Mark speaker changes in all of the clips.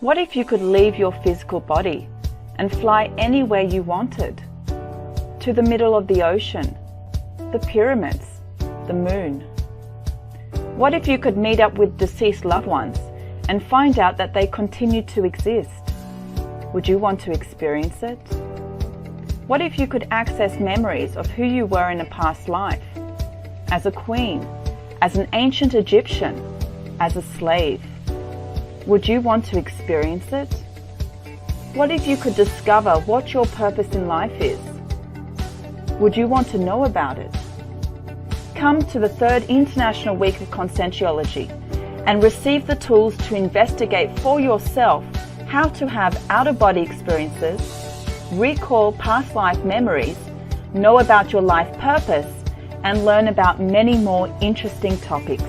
Speaker 1: What if you could leave your physical body and fly anywhere you wanted? To the middle of the ocean, the pyramids, the moon. What if you could meet up with deceased loved ones and find out that they continue to exist? Would you want to experience it? What if you could access memories of who you were in a past life? As a queen, as an ancient Egyptian, as a slave? Would you want to experience it? What if you could discover what your purpose in life is? Would you want to know about it? Come to the 3rd International Week of Conscientiology and receive the tools to investigate for yourself how to have out-of-body experiences, recall past life memories, know about your life purpose, and learn about many more interesting topics.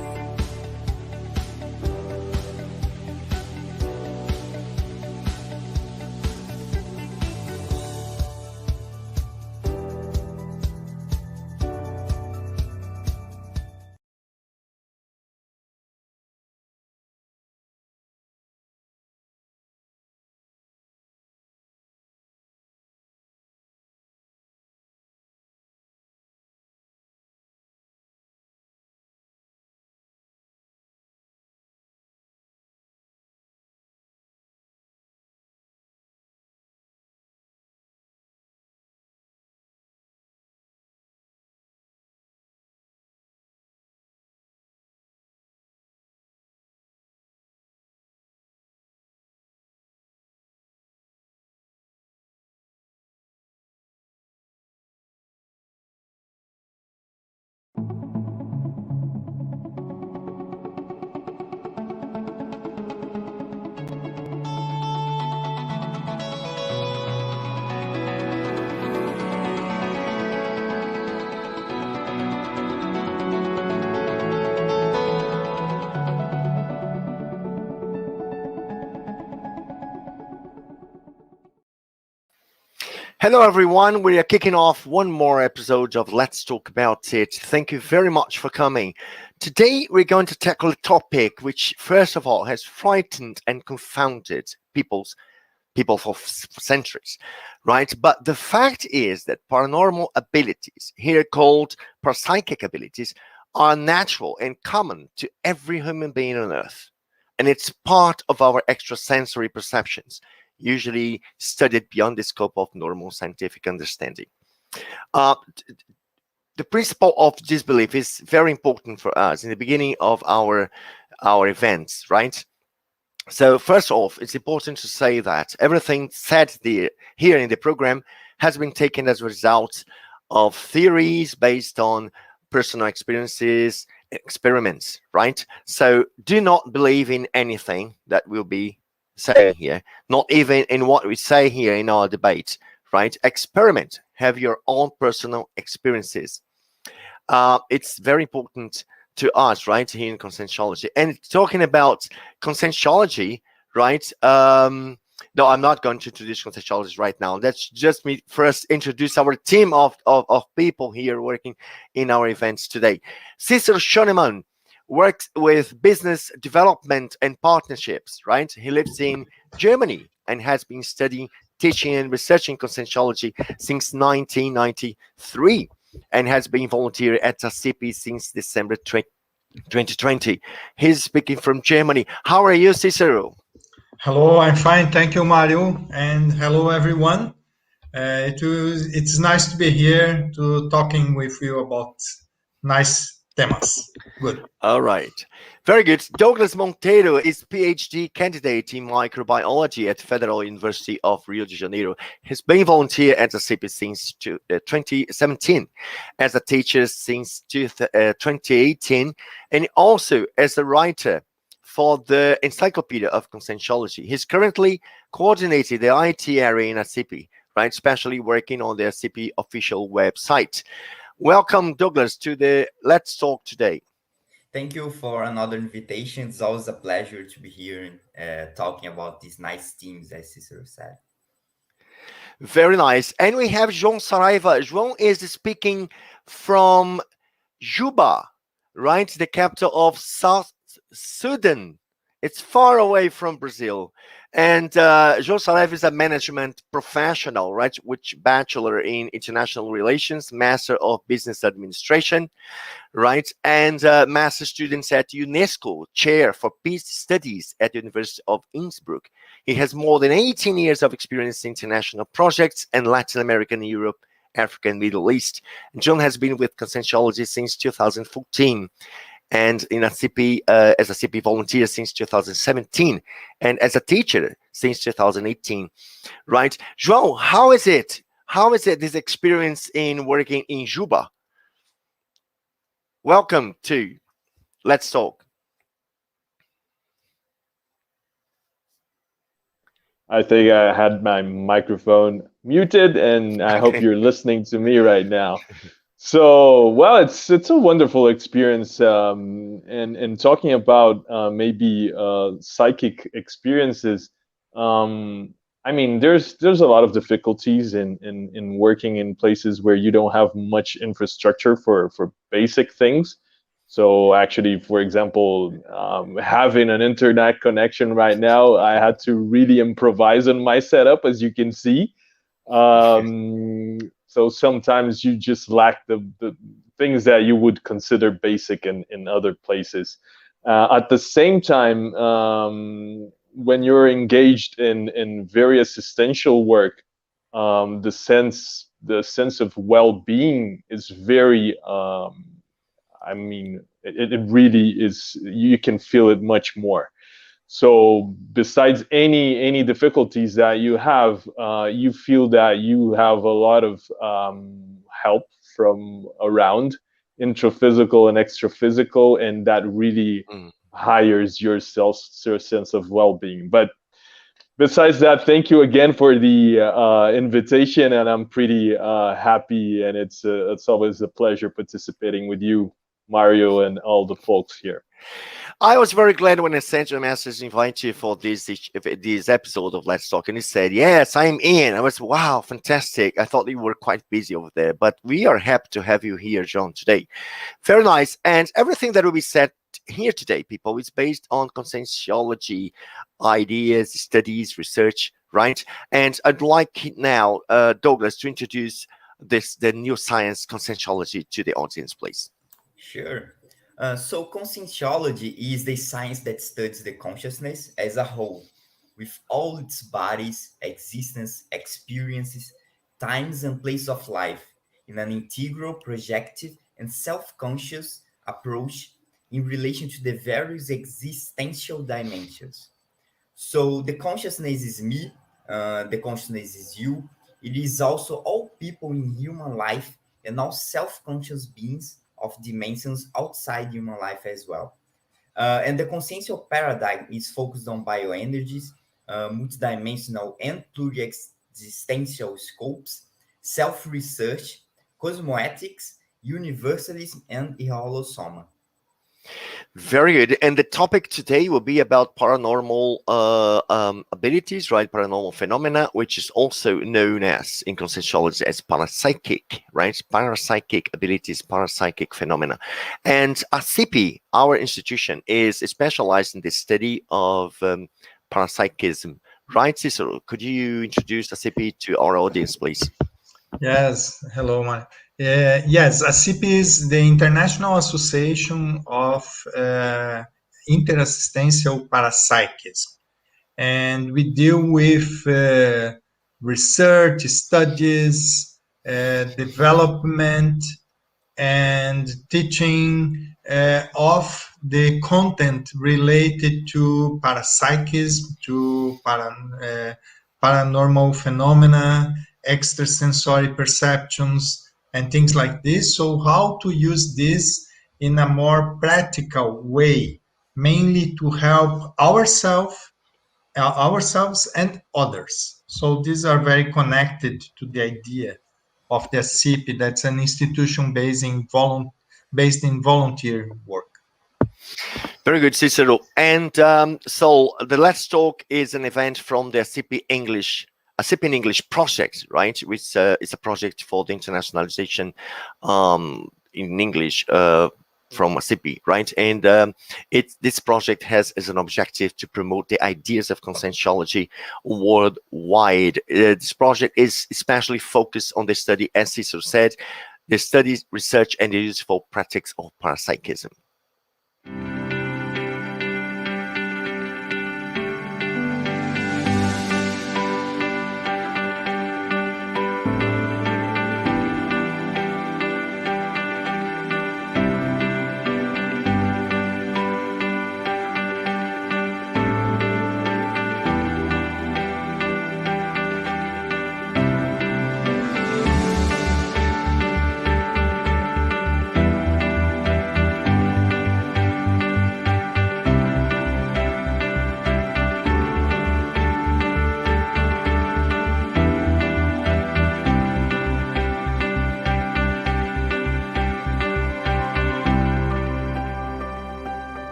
Speaker 2: Hello, everyone. We are kicking off one more episode of Let's Talk About It. Thank you very much for coming. Today, we're going to tackle a topic which, first of all, has frightened and confounded people for centuries, right? But the fact is that paranormal abilities, here called parapsychic abilities, are natural and common to every human being on Earth. And it's part of our extrasensory perceptions, usually studied beyond the scope of normal scientific understanding. The principle of disbelief is very important for us in the beginning of our events, right? So first off, it's important to say that everything said here in the program has been taken as a result of theories based on personal experiences, experiments, right? So do not believe in anything that will be saying here, not even in what we say here in our debate, right? Experiment, have your own personal experiences. It's very important to us, right, here in Conscientiology. And talking about Conscientiology, right? No, I'm not going to introduce Conscientiology right now. Let's just me first introduce our team of people here working in our events today. Cicero Schoenemann works with business development and partnerships, right? He lives in Germany and has been studying, teaching, and researching Conscientiology since 1993 and has been volunteering at ASSIPI since December 2020. He's speaking from Germany. How are you, Cicero?
Speaker 3: Hello, I'm fine. Thank you, Mario. And hello, everyone. It's nice to be here to talking with you about nice temas. Good.
Speaker 2: All right. Very good. Douglas Monteiro is PhD candidate in microbiology at Federal University of Rio de Janeiro. He's been volunteer at ASSIPI since 2017, as a teacher since 2018, and also as a writer for the Encyclopedia of Conscientiology. He's currently coordinating the IT area in ASSIPI, right? Especially working on the ASSIPI official website. Welcome, Douglas, to the Let's Talk today.
Speaker 4: Thank you for another invitation. It's always a pleasure to be here talking about these nice themes, as Cicero said.
Speaker 2: Very nice. And we have João Saraiva. João is speaking from Juba, right? The capital of South Sudan. It's far away from Brazil. And João Saleve is a management professional, right? Which bachelor in international relations, master of business administration, right? And master students at UNESCO, chair for peace studies at the University of Innsbruck. He has more than 18 years of experience in international projects in Latin America and Europe, Africa, and Middle East. And John has been with Conscientiology since 2014. And in ASSIPI, as a ASSIPI volunteer since 2017, and as a teacher since 2018, right? João, how is it? How is it, this experience in working in Juba? Welcome to Let's Talk.
Speaker 5: I think I had my microphone muted, and I hope you're listening to me right now. So, well, it's a wonderful experience, and talking about maybe psychic experiences. I mean, there's a lot of difficulties in working in places where you don't have much infrastructure for basic things. So actually, for example, having an internet connection right now, I had to really improvise on my setup, as you can see. So sometimes you just lack the things that you would consider basic in other places. At the same time, when you're engaged in very existential work, the sense of well-being is very. I mean, it really is. You can feel it much more. So besides any difficulties that you have, you feel that you have a lot of help from around, introphysical and extraphysical, and that really hires your sense of well-being. But besides that, thank you again for the invitation, and I'm pretty happy, and it's always a pleasure participating with you, Mario, and all the folks here.
Speaker 2: I was very glad when I sent you a message to invite you for this episode of Let's Talk, and he said, yes, I'm in. I was, wow, fantastic. I thought you were quite busy over there, but we are happy to have you here, John, today. Very nice. And everything that will be said here today, people, is based on conscientiology, ideas, studies, research, right? And I'd like now, Douglas, to introduce the new science conscientiology to the audience, please.
Speaker 4: Sure. So conscientiology is the science that studies the consciousness as a whole, with all its bodies, existence, experiences, times and place of life, in an integral, projective, and self-conscious approach in relation to the various existential dimensions. So the consciousness is me, the consciousness is you. It is also all people in human life and all self-conscious beings of dimensions outside human life as well. And the consciential paradigm is focused on bioenergies, multidimensional and pluri-existential scopes, self-research, cosmoethics, universalism, and holosoma.
Speaker 2: Very good. And the topic today will be about paranormal abilities, right? Paranormal phenomena, which is also known as, in conscientiology, as parapsychic, right? Parapsychic abilities, parapsychic phenomena. And ASSIPI, our institution, is specialized in the study of parapsychism, right, Cicero? Could you introduce ASSIPI to our audience, please?
Speaker 3: Yes, hello, Mike. Yes, ASSIPI is the International Association of Interassistential Parapsychism, and we deal with research, studies, development, and teaching of the content related to parapsychism, to paranormal phenomena, extrasensory perceptions, and things like this. So how to use this in a more practical way, mainly to help ourselves and others. So these are very connected to the idea of the ASSIPI, that's an institution based in volunteer work.
Speaker 2: Very good, Cicero. And so the Let's Talk is an event from the ASSIPI in English project, right? Which is a project for the internationalization in English ASSIPI, right? And this project has as an objective to promote the ideas of Conscientiology worldwide. This project is especially focused on the study, as Cecil said, the study, research, and the useful practice of parapsychism.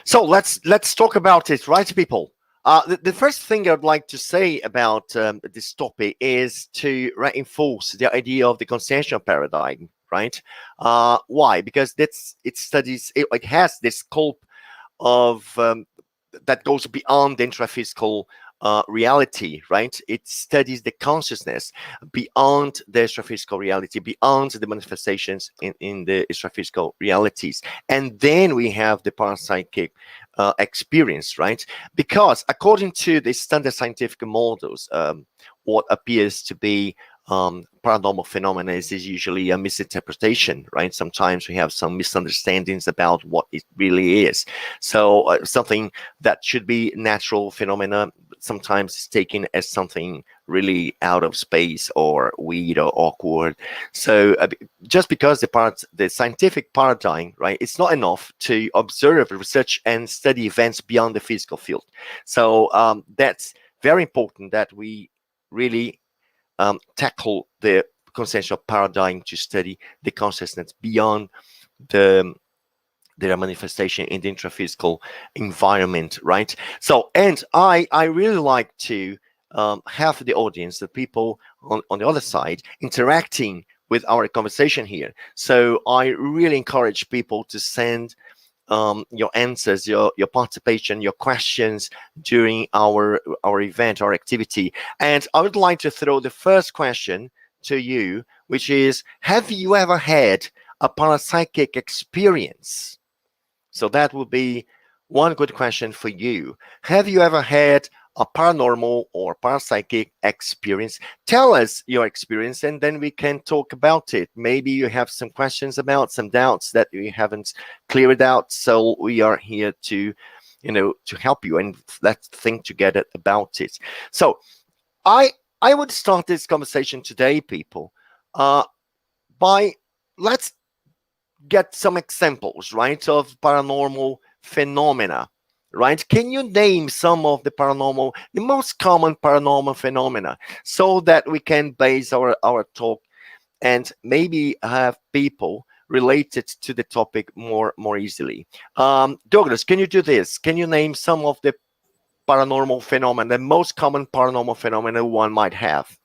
Speaker 2: So let's talk about it, right, people? The first thing I'd like to say about this topic is to reinforce the idea of the consciential paradigm, right? Why? Because it studies, it has this scope of that goes beyond the intraphysical reality, right? It studies the consciousness beyond the extraphysical reality, beyond the manifestations in the extraphysical realities. And then we have the parapsychic experience, right? Because according to the standard scientific models, what appears to be paranormal phenomena is usually a misinterpretation, right? Sometimes we have some misunderstandings about what it really is. So something that should be natural phenomena sometimes is taken as something really out of space or weird or awkward. So just because the scientific paradigm, right, it's not enough to observe, research, and study events beyond the physical field. So that's very important that we really tackle the consciential paradigm to study the consciousness beyond their manifestation in the intraphysical environment, right? So, and I really like to have the audience, the people on the other side, interacting with our conversation here. So I really encourage people to send your answers, your participation, your questions during our event, our activity. And I would like to throw the first question to you, which is, have you ever had a parapsychic experience? So that would be one good question for you. Have you ever had a paranormal or parapsychic experience? Tell us your experience, and then we can talk about it. Maybe you have some questions about, some doubts that you haven't cleared out. So we are here to, to help you, and let's think together about it. So I would start this conversation today, people, by let's get some examples, right, of paranormal phenomena, right? Can you name some of the most common paranormal phenomena, so that we can base our talk and maybe have people related to the topic more easily? Douglas, can you do this? Can you name some of the paranormal phenomena, the most common paranormal phenomena one might have?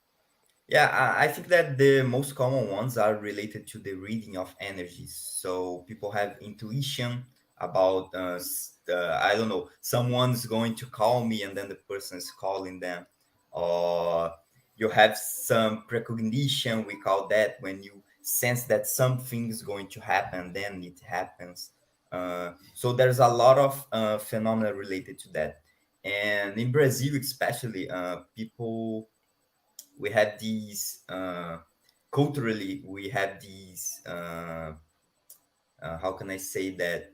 Speaker 4: Yeah, I think that the most common ones are related to the reading of energies. So people have intuition about, I don't know, someone's going to call me and then the person is calling them. Or you have some precognition, we call that, when you sense that something is going to happen, then it happens. So there's a lot of phenomena related to that. And in Brazil, especially, people, we have these culturally, we have these how can I say that,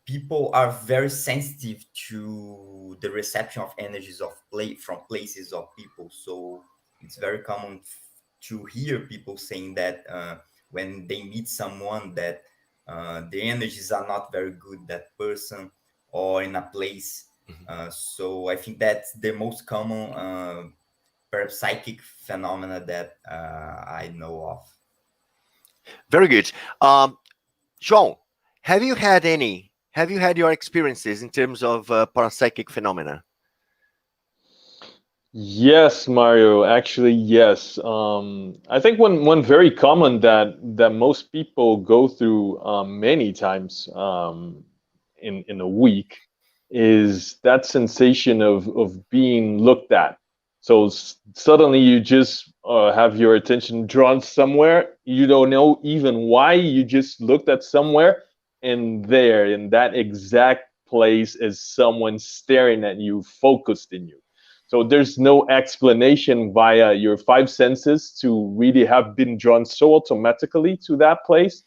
Speaker 4: people are very sensitive to the reception of energies of from places of people. So it's very common to hear people saying that when they meet someone that the energies are not very good, that person or in a place. So I think that's the most common parapsychic phenomena that I know of.
Speaker 2: Very good. João, have you had your experiences in terms of parapsychic phenomena?
Speaker 5: Yes, Mario. Actually, yes. I think one very common that most people go through many times in a week is that sensation of being looked at. So suddenly you just have your attention drawn somewhere. You don't know even why. You just looked at somewhere, and there in that exact place is someone staring at you, focused in you. So there's no explanation via your five senses to really have been drawn so automatically to that place.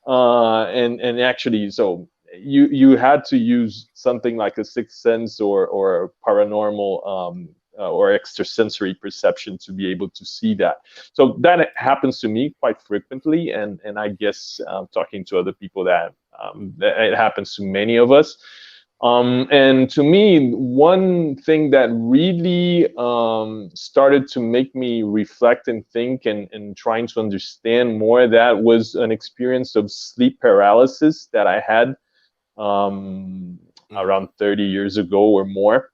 Speaker 5: And actually, so you had to use something like a sixth sense or paranormal or extrasensory perception to be able to see that. So that happens to me quite frequently, and I guess talking to other people that it happens to many of us. And to me, one thing that really started to make me reflect and think and trying to understand more of that was an experience of sleep paralysis that I had around 30 years ago or more.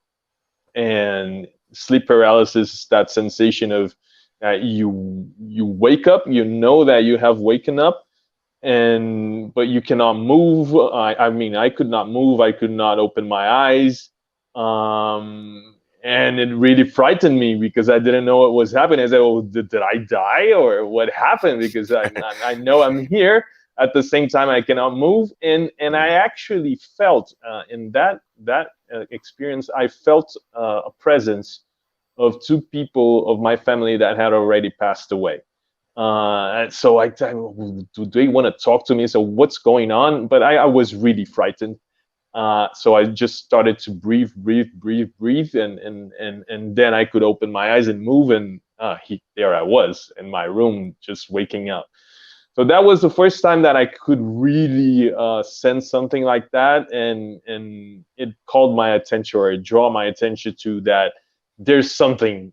Speaker 5: And sleep paralysis is that sensation of you wake up, you know that you have waken up, but you cannot move. I mean, I could not move. I could not open my eyes. And it really frightened me because I didn't know what was happening. I said, "Oh, did I die or what happened?" Because I know I'm here. At the same time, I cannot move. And I actually felt in that experience, I felt a presence of two people of my family that had already passed away. So I do they want to talk to me? So what's going on? But I was really frightened. So I just started to breathe, and then I could open my eyes and move, and there I was in my room, just waking up. So that was the first time that I could really sense something like that, and it called my attention, or it draw my attention to that there's something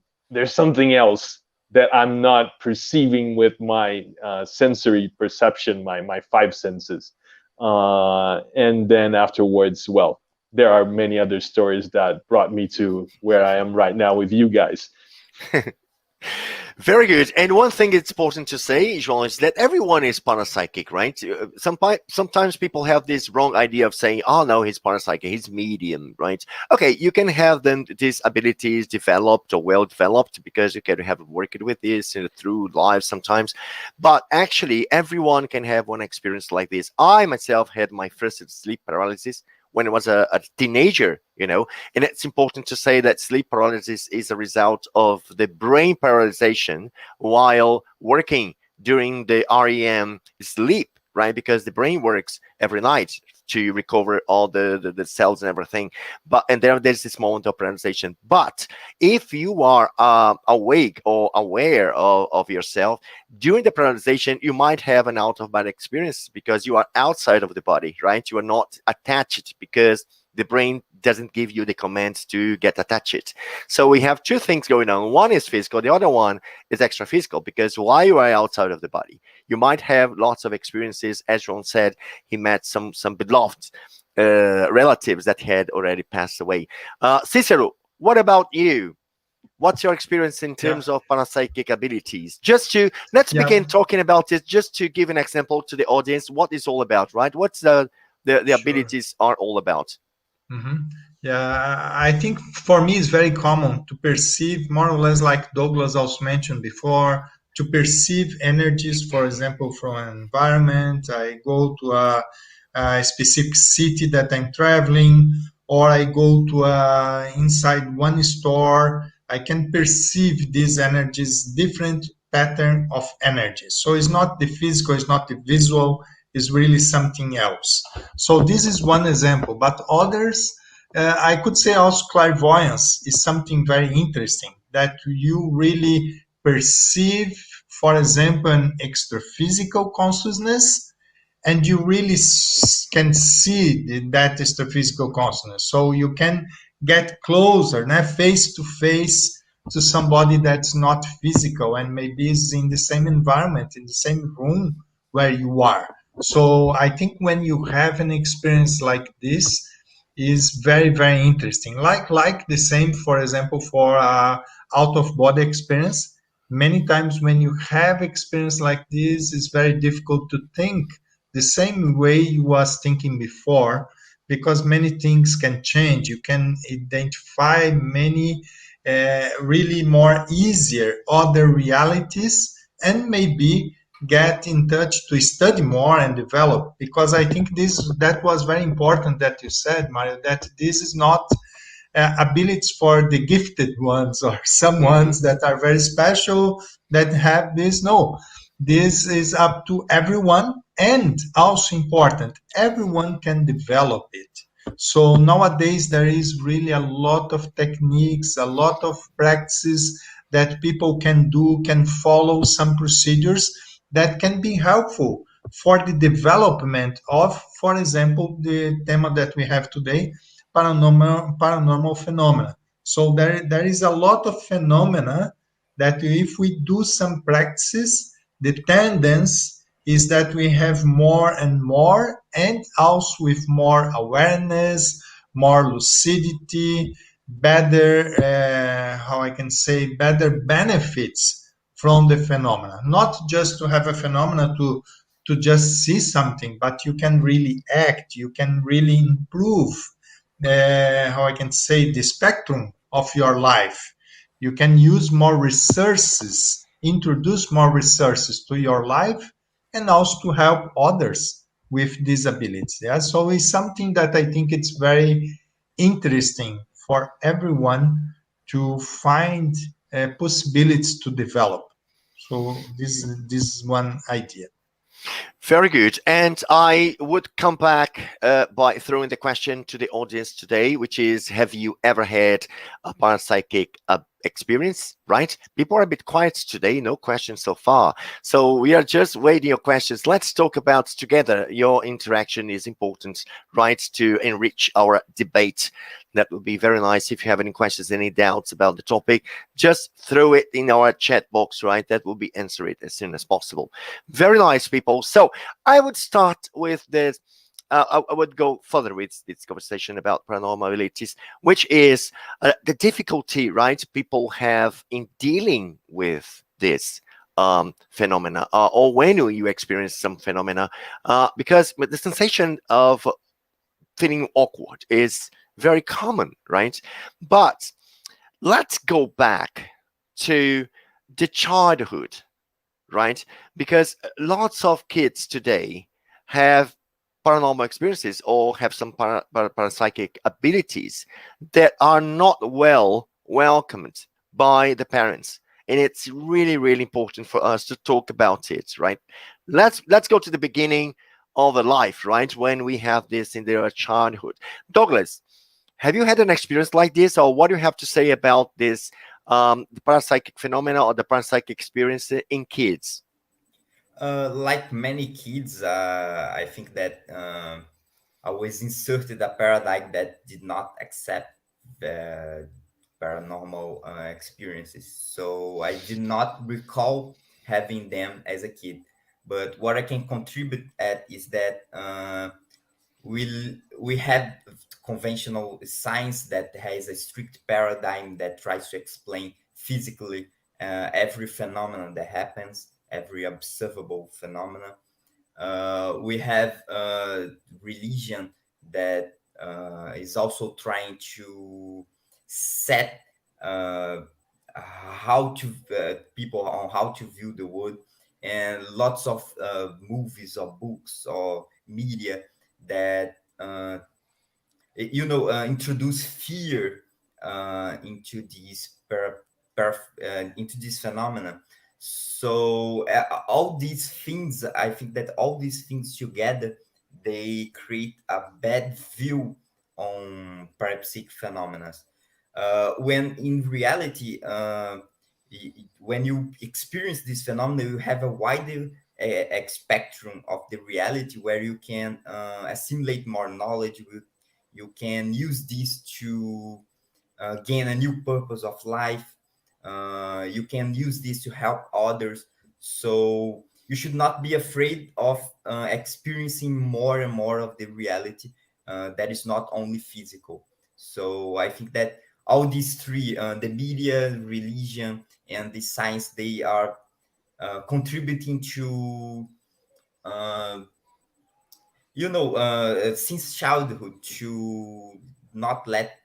Speaker 5: else that I'm not perceiving with my sensory perception, my five senses. And then afterwards, well, there are many other stories that brought me to where I am right now with you guys.
Speaker 2: Very good. And one thing it's important to say, João, is that everyone is parapsychic, right? Sometimes people have this wrong idea of saying, "Oh no, he's parapsychic, he's medium," right? Okay, you can have these abilities developed or well developed because you can have worked with this through life sometimes. But actually, everyone can have one experience like this. I myself had my first sleep paralysis when I was a teenager, and it's important to say that sleep paralysis is a result of the brain paralyzation while working during the REM sleep, right? Because the brain works every night to recover all the cells and everything. And there's this moment of paralyzation. But if you are awake or aware of yourself during the paralyzation, you might have an out-of-body experience because you are outside of the body, right? You are not attached because the brain doesn't give you the command to get attached. So we have two things going on. One is physical, the other one is extra physical, because while you are outside of the body, you might have lots of experiences. As João said, he met some beloved relatives that had already passed away. Cicero, what about you? What's your experience in terms of parapsychic abilities? Let's begin talking about it, just to give an example to the audience, what it's all about, right? What's the abilities are all about?
Speaker 3: Yeah, I think for me it's very common to perceive, more or less like Douglas also mentioned before, to perceive energies, for example, from an environment. I go to a specific city that I'm traveling, or I go to inside one store. I can perceive these energies, different pattern of energies. So it's not the physical, it's not the visual, it's really something else. So this is one example, but others, I could say also clairvoyance is something very interesting that you really perceive, for example, an extra-physical consciousness, and you really can see that extra-physical consciousness. So you can get closer, face to face to somebody that's not physical and maybe is in the same environment, in the same room where you are. So I think when you have an experience like this, is very, very interesting. Like the same, for example, for out of body experience. Many times when you have experience like this, it's very difficult to think the same way you was thinking before, because many things can change. You can identify many really more easier other realities, and maybe get in touch to study more and develop, because I think that was very important that you said, Mario, that this is not abilities for the gifted ones or some ones that are very special that have this. No, this is up to everyone, and also important, everyone can develop it. So nowadays there is really a lot of techniques, a lot of practices that people can do, can follow some procedures that can be helpful for the development of, for example, the theme that we have today, paranormal phenomena. So there is a lot of phenomena that if we do some practices, the tendency is that we have more and more, and also with more awareness, more lucidity, better, how I can say, better benefits from the phenomena. Not just to have a phenomena to just see something, but you can really act, you can really improve, how I can say, the spectrum of your life. You can use more resources, introduce more resources to your life, and also to help others with disabilities. Yeah, so it's something that I think it's very interesting for everyone to find possibilities to develop. So this is one idea.
Speaker 2: Very good. And I would come back by throwing the question to the audience today, which is, have you ever had a parapsychic experience, right? People are a bit quiet today, no questions so far. So we are just waiting your questions. Let's talk about together. Your interaction is important, right, to enrich our debate. That would be very nice. If you have any questions, any doubts about the topic, just throw it in our chat box, right? That will be answered as soon as possible. Very nice, people. So I would start with this. I would go further with this conversation about paranormal abilities, which is the difficulty, right, people have in dealing with this phenomena, or when you experience some phenomena, because the sensation of feeling awkward is very common, right? But let's go back to the childhood, right? Because lots of kids today have paranormal experiences or have some parapsychic abilities that are not well welcomed by the parents. And it's really, really important for us to talk about it, right? Let's go to the beginning of the life, right? When we have this in their childhood. Douglas, have you had an experience like this, or what do you have to say about this, the parapsychic phenomena or the parapsychic experience in kids?
Speaker 4: Like many kids, I think that I was inserted a paradigm that did not accept paranormal experiences. So I did not recall having them as a kid. But what I can contribute at is that we have conventional science that has a strict paradigm that tries to explain physically every phenomenon that happens, every observable phenomenon. We have religion that is also trying to set how to people on how to view the world, and lots of movies or books or media that introduce fear into into this phenomenon. So all these things, I think that all these things together, they create a bad view on parapsychic phenomena. When in reality, when you experience this phenomenon, you have a wider spectrum of the reality where you can assimilate more knowledge. You can use this to gain a new purpose of life. You can use this to help others. So you should not be afraid of experiencing more and more of the reality that is not only physical. So I think that all these three, the media, religion, and the science, they are contributing to since childhood, to not let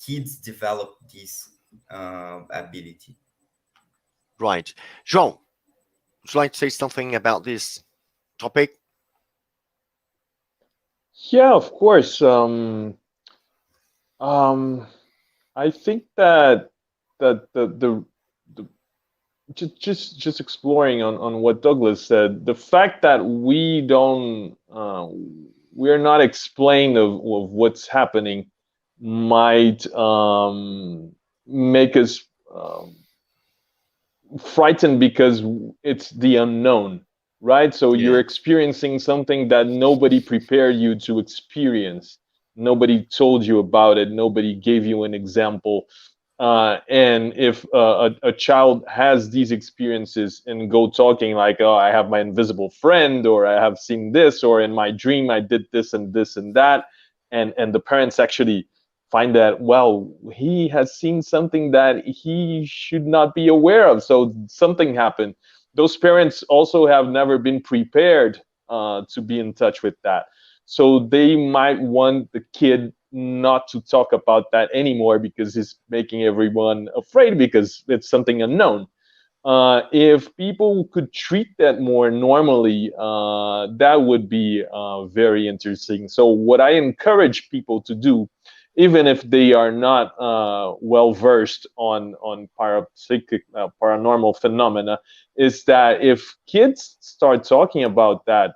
Speaker 4: kids develop this ability.
Speaker 2: Right. João, would you like to say something about this topic?
Speaker 5: Yeah, of course. I think that the just exploring on what Douglas said, the fact that we're not explained of what's happening might make us frightened because it's the unknown, right? So you're experiencing something that nobody prepared you to experience. Nobody told you about it. Nobody gave you an example. And if a child has these experiences and go talking like, oh, I have my invisible friend, or I have seen this, or in my dream I did this and this and that, and the parents actually find that, well, he has seen something that he should not be aware of, so something happened. Those parents also have never been prepared to be in touch with that. So they might want the kid not to talk about that anymore because it's making everyone afraid because it's something unknown. If people could treat that more normally, that would be very interesting. So what I encourage people to do, even if they are not well versed on parapsychic paranormal phenomena, is that if kids start talking about that,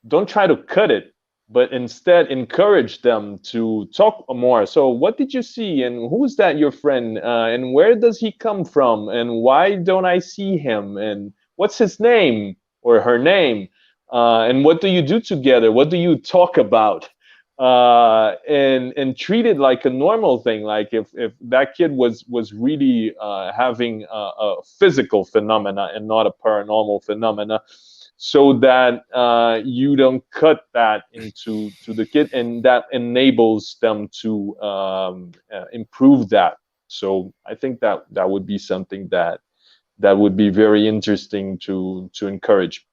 Speaker 5: don't try to cut it, but instead encourage them to talk more. So what did you see, and who's that your friend, and where does he come from, and why don't I see him, and what's his name or her name, and what do you do together, what do you talk about, and treat it like a normal thing. Like if that kid was really having a physical phenomena and not a paranormal phenomena, so that you don't cut that into the kid, and that enables them to improve that. So I think that would be something that would be very interesting to encourage.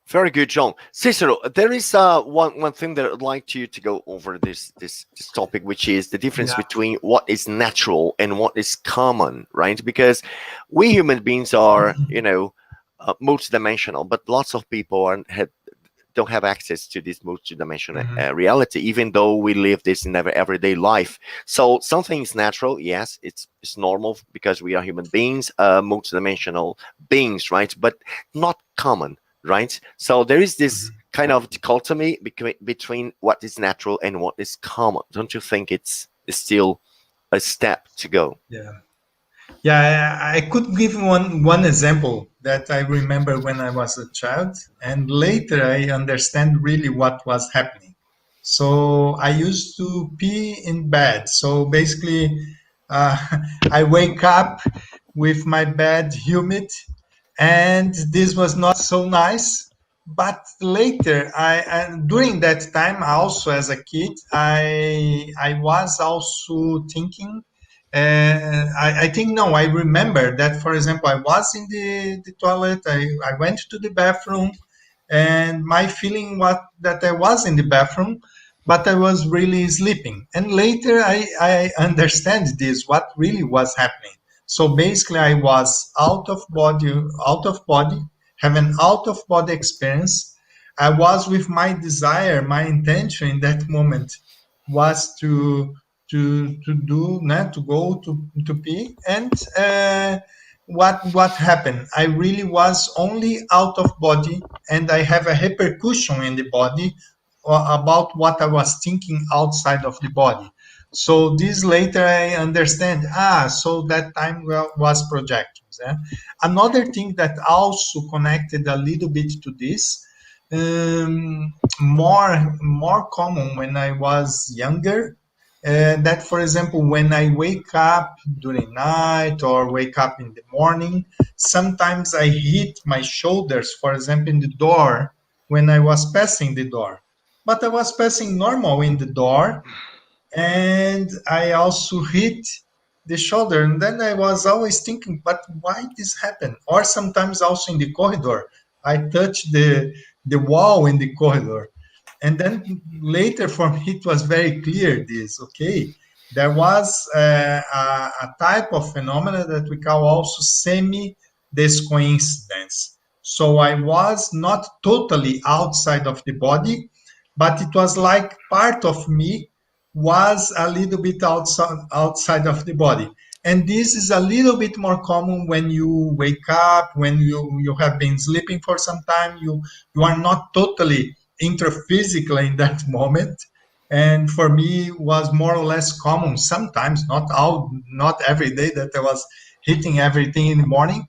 Speaker 2: Very good, John. Cicero, there is one thing that I'd like you to go over this topic, which is the difference between what is natural and what is common, right? Because we human beings are, multidimensional, but lots of people don't have access to this multidimensional reality, even though we live this in everyday life. So something is natural, yes, it's normal because we are human beings, multidimensional beings, right? But not common, right? So there is this kind of dichotomy between what is natural and what is common. Don't you think it's still a step to go?
Speaker 3: Yeah, I could give one example that I remember when I was a child, and later I understand really what was happening. So I used to pee in bed. So basically, I wake up with my bed humid, and this was not so nice. But later, and during that time, also as a kid, I was also thinking. I think no, I remember that. For example, I was in the toilet. I went to the bathroom, and my feeling was that I was in the bathroom, but I was really sleeping. And later, I understand this what really was happening. So basically, I was out of body, have an out of body experience. I was with my desire, my intention in that moment was to do to go to pee, and what happened? I really was only out of body, and I have a repercussion in the body about what I was thinking outside of the body. So this later I understand. So that time was projections. Another thing that also connected a little bit to this, more common when I was younger. That, for example, when I wake up during night or wake up in the morning, sometimes I hit my shoulders, for example, in the door when I was passing the door. But I was passing normal in the door, and I also hit the shoulder. And then I was always thinking, but why this happened? Or sometimes also in the corridor, I touched the wall in the corridor. And then later for me, it was very clear this, okay, there was a type of phenomena that we call also semi-this coincidence. So I was not totally outside of the body, but it was like part of me was a little bit outside of the body. And this is a little bit more common when you wake up, when you have been sleeping for some time, you are not totally intraphysical in that moment. And for me, it was more or less common sometimes, not every day that I was hitting everything in the morning.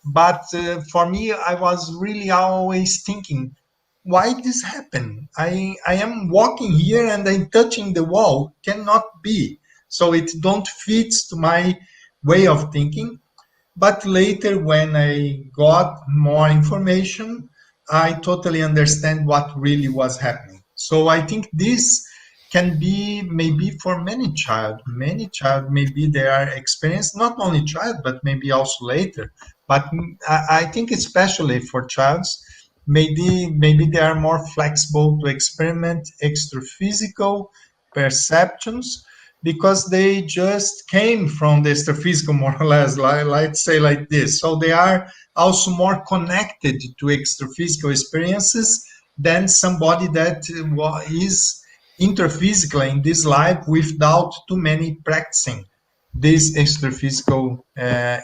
Speaker 3: But for me, I was really always thinking, why this happen? I am walking here and I'm touching the wall. Cannot be. So it don't fit to my way of thinking. But later, when I got more information, I totally understand what really was happening. So I think this can be maybe for many child, maybe they are experienced, not only child, but maybe also later. But I think especially for childs, maybe they are more flexible to experiment extra physical perceptions because they just came from the astrophysical, more or less, let's say like this. So they are also more connected to extraphysical experiences than somebody that is interphysical in this life without too many practicing this extraphysical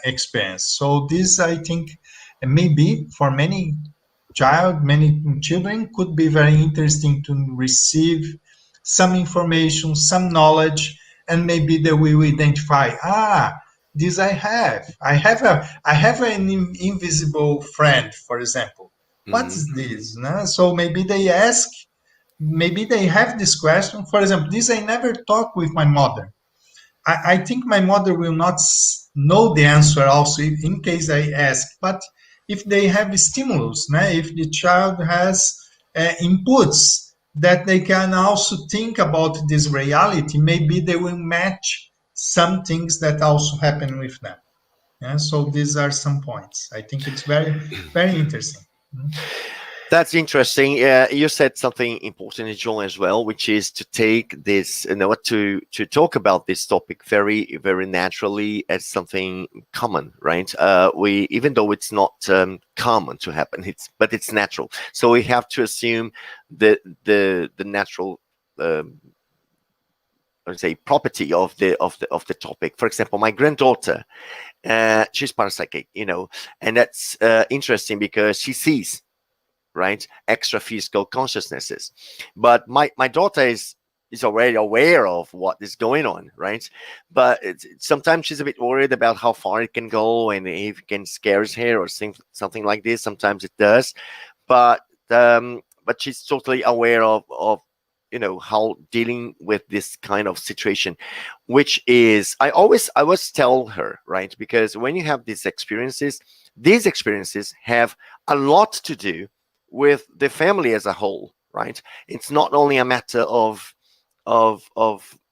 Speaker 3: experience. So this, I think, maybe for many children could be very interesting to receive some information, some knowledge, and maybe they will identify, this I have an invisible friend, for example. What's this? No? So maybe they have this question. For example, this I never talked with my mother. I think my mother will not know the answer also in case I ask. But if they have stimulus, if the child has inputs that they can also think about this reality, maybe they will match some things that also happen with them. Yeah, so these are some points. I think it's very, very interesting.
Speaker 2: That's interesting. You said something important, John, as well, which is to take this, to talk about this topic very, very naturally as something common, right? We, even though it's not common to happen, but it's natural. So we have to assume the natural, I would say, property of the topic. For example, my granddaughter, she's parapsychic, and that's interesting because she sees, right, extra physical consciousnesses, but my daughter is already aware of what is going on, right? But sometimes she's a bit worried about how far it can go and if it can scare her or something like this. Sometimes it does, but she's totally aware of how dealing with this kind of situation, which is I always tell her, right, because when you have these experiences have a lot to do with the family as a whole, right? It's not only a matter of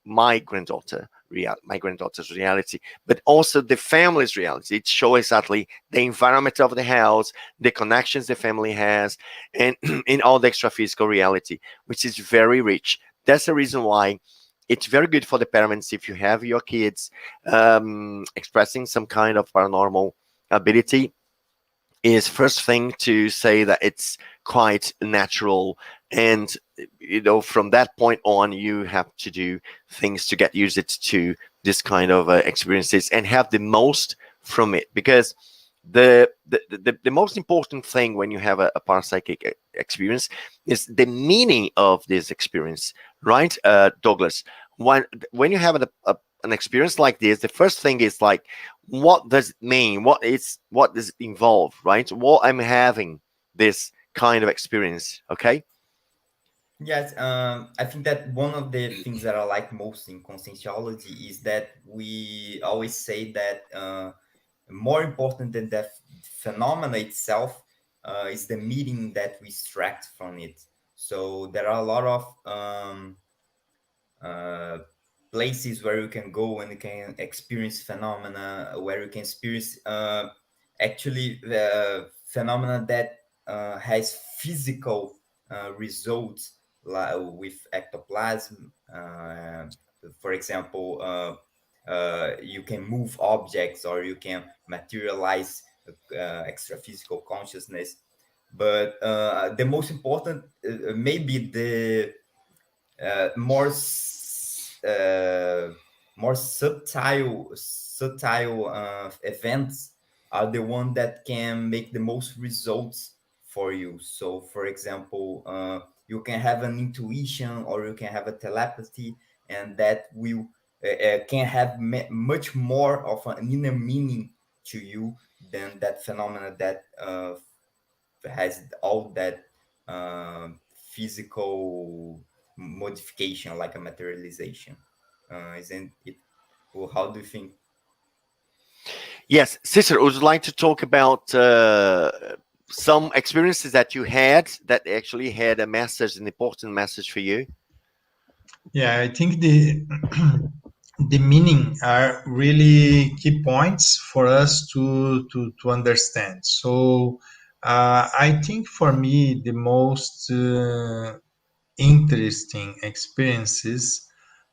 Speaker 2: my granddaughter's reality, but also the family's reality. It shows exactly the environment of the house, the connections the family has, and in all the extra physical reality, which is very rich. That's the reason why it's very good for the parents if you have your kids expressing some kind of paranormal ability. Is first thing to say that it's quite natural, and from that point on you have to do things to get used to this kind of experiences and have the most from it, because the most important thing when you have a parapsychic experience is the meaning of this experience, right? Douglas, when you have an experience like this, the first thing is like, what does it mean? What does it involve, right? What I'm having this kind of experience, okay?
Speaker 4: Yes, I think that one of the things that I like most in conscientiology is that we always say that more important than the phenomena itself is the meaning that we extract from it. So there are a lot of places where you can go and you can experience phenomena, where you can experience actually phenomena that has physical results, like with ectoplasm. For example, you can move objects or you can materialize extra physical consciousness. But the most important, maybe the more more subtle events are the one that can make the most results for you. So for example, you can have an intuition or you can have a telepathy, and that will can have much more of an inner meaning to you than that phenomena that has all that physical modification, like a materialization. Isn't it? Well, how do you think?
Speaker 2: Yes, Cicero, would you like to talk about some experiences that you had that actually had a message, an important message for you?
Speaker 3: Yeah, I think the the meaning are really key points for us to understand. So I think for me the most interesting experiences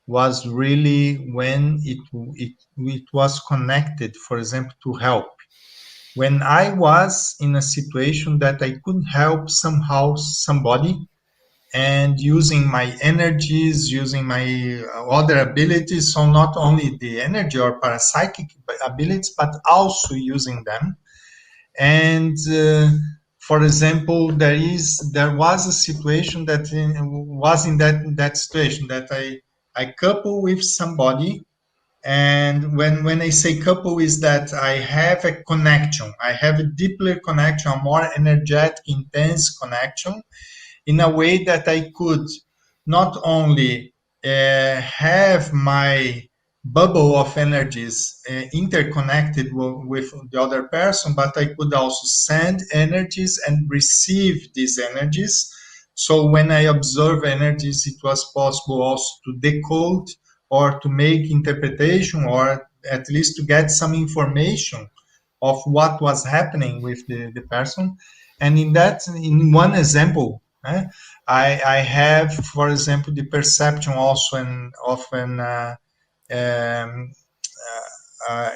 Speaker 3: was really when it was connected, for example, to help. When I was in a situation that I could help somehow somebody, and using my energies, using my other abilities, so not only the energy or parapsychic abilities, but also using them. And for example, there was a situation that was in that situation that I couple with somebody, and when I say couple, is that I have a connection, I have a deeper connection, a more energetic, intense connection, in a way that I could not only have my bubble of energies interconnected with the other person, but I could also send energies and receive these energies. So when I observe energies, it was possible also to decode or to make interpretation, or at least to get some information of what was happening with the person. And in one example, I have, for example, the perception also of an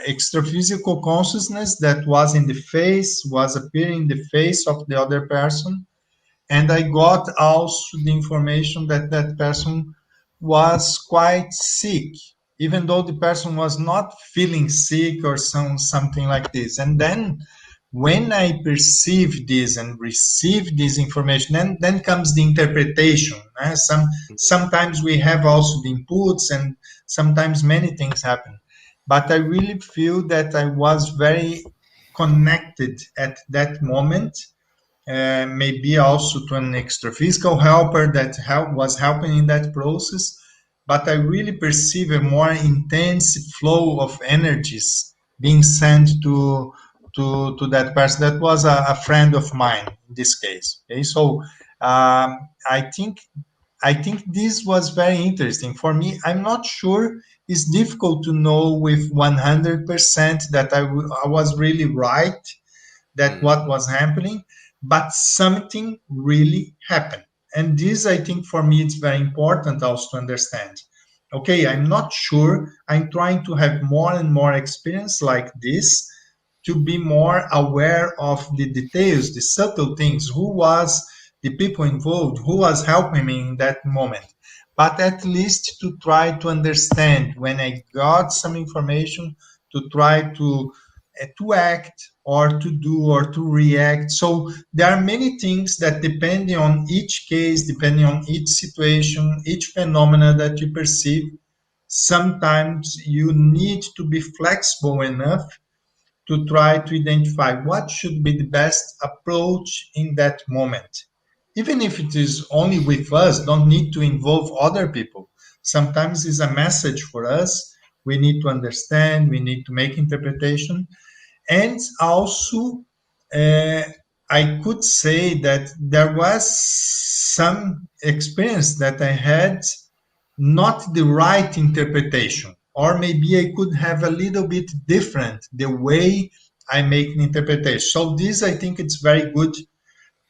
Speaker 3: extra physical consciousness that was appearing in the face of the other person, and I got also the information that that person was quite sick, even though the person was not feeling sick or something like this. And then when I perceive this and receive this information, then comes the interpretation. Sometimes we have also the inputs, and sometimes many things happen. But I really feel that I was very connected at that moment, maybe also to an extra physical helper that was helping in that process. But I really perceive a more intense flow of energies being sent to that person. That was a friend of mine in this case. Okay, so I think this was very interesting for me. I'm not sure. It's difficult to know with 100% that I was really right, that what was happening, but something really happened. And this, I think, for me, it's very important also to understand. Okay, I'm not sure. I'm trying to have more and more experience like this to be more aware of the details, the subtle things, who was the people involved, who was helping me in that moment. But at least to try to understand when I got some information, to try to act or to do or to react. So there are many things that depending on each case, depending on each situation, each phenomena that you perceive, sometimes you need to be flexible enough to try to identify what should be the best approach in that moment. Even if it is only with us, don't need to involve other people. Sometimes it's a message for us. We need to understand, we need to make interpretation. And also, uh, I could say that there was some experience that I had not the right interpretation, or maybe I could have a little bit different the way I make an interpretation. So this, I think it's very good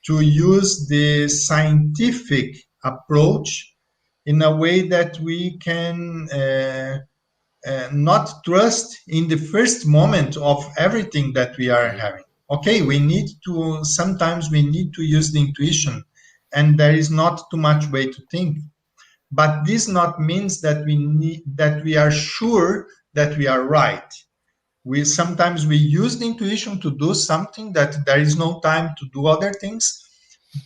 Speaker 3: to use the scientific approach in a way that we can not trust in the first moment of everything that we are having. Okay, sometimes we need to use the intuition, and there is not too much way to think, but this not means that we are sure that we are right. We sometimes we use the intuition to do something that there is no time to do other things,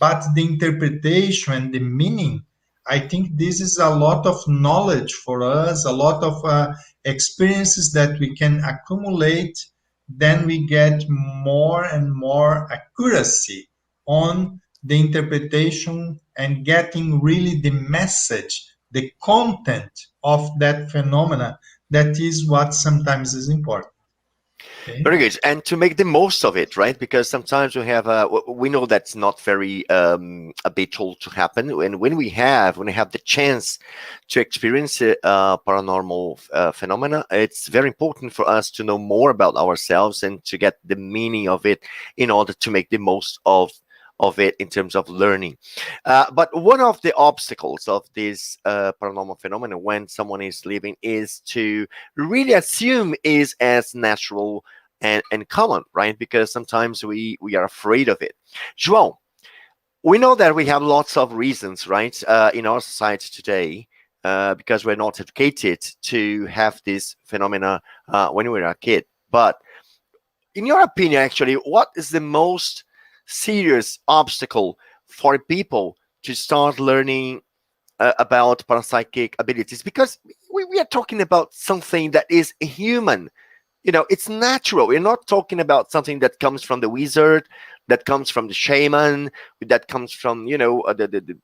Speaker 3: but the interpretation and the meaning, I think this is a lot of knowledge for us, a lot of experiences that we can accumulate. Then we get more and more accuracy on the interpretation and getting really the message, the content of that phenomena. That is what sometimes is important. Okay.
Speaker 2: Very good. And to make the most of it, right? Because sometimes we know that's not very habitual to happen. And when we have the chance to experience paranormal phenomena, it's very important for us to know more about ourselves and to get the meaning of it in order to make the most of it in terms of learning. But one of the obstacles of this paranormal phenomenon when someone is living is to really assume is as natural and common, right? Because sometimes we are afraid of it. João, we know that we have lots of reasons, right, in our society today, because we're not educated to have this phenomena when we were a kid. But in your opinion, actually, what is the most serious obstacle for people to start learning about parapsychic abilities? Because we are talking about something that is human. It's natural. We're not talking about something that comes from the wizard, that comes from the shaman, that comes from the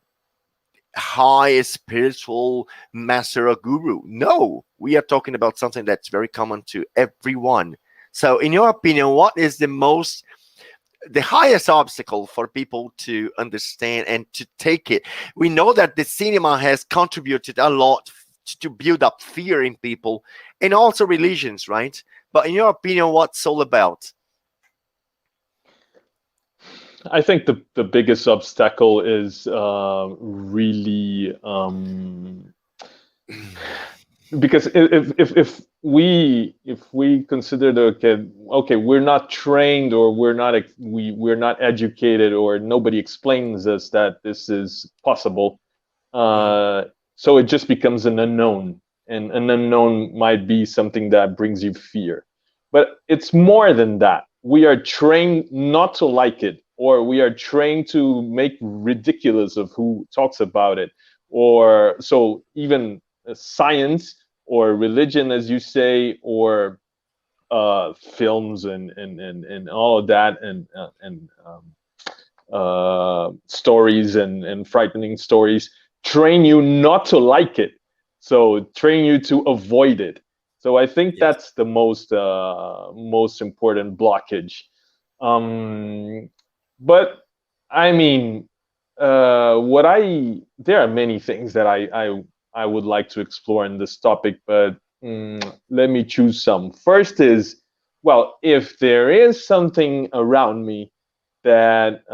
Speaker 2: high spiritual master or guru. No, we are talking about something that's very common to everyone. So in your opinion, what is the highest obstacle for people to understand and to take it? We know that the cinema has contributed a lot to build up fear in people, and also religions, right? But in your opinion, what's all about?
Speaker 5: I think the biggest obstacle is really because if we consider okay, we're not trained, or we're not educated, or nobody explains us that this is possible, so it just becomes an unknown, and an unknown might be something that brings you fear. But it's more than that. We are trained not to like it, or we are trained to make ridiculous of who talks about it, or so even science or religion, as you say, or films and all of that, and stories and frightening stories train you not to like it, so train you to avoid it. So I think
Speaker 4: Yes.
Speaker 5: that's the most important blockage. But I mean, there are many things that I would like to explore in this topic, but let me choose some. First is, well, if there is something around me that